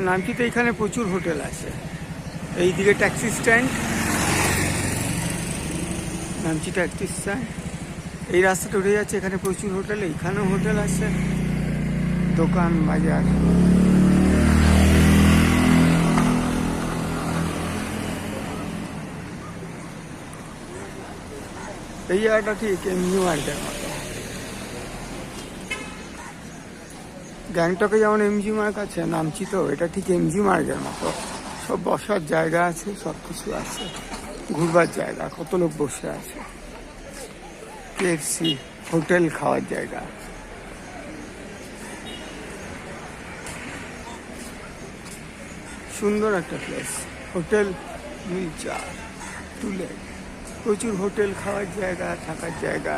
নামচিতে এখানে প্রচুর হোটেল আছে। এইদিকে taxi stand, Namchi taxi stand, এই রাস্তাটা উঠে যাচ্ছে, এখানে প্রচুর হোটেল, এইখানেও হোটেল আছে, দোকান বাজার। এই জায়গাটা ঠিক এমজি মার্গের মতো। গ্যাংটকে যেমন এমজি মার্গ আছে, নামচি তো এটা ঠিক এমজি মার্গের মতো। সব বসার জায়গা আছে, সব কিছু আছে, ঘুরবার জায়গা, কত লোক বসে আছে, কেএফসি, হোটেল, খাওয়ার জায়গা। সুন্দর একটা প্লেস, হোটেল মিলচার টুলে, প্রচুর হোটেল, খাওয়ার জায়গা, থাকার জায়গা।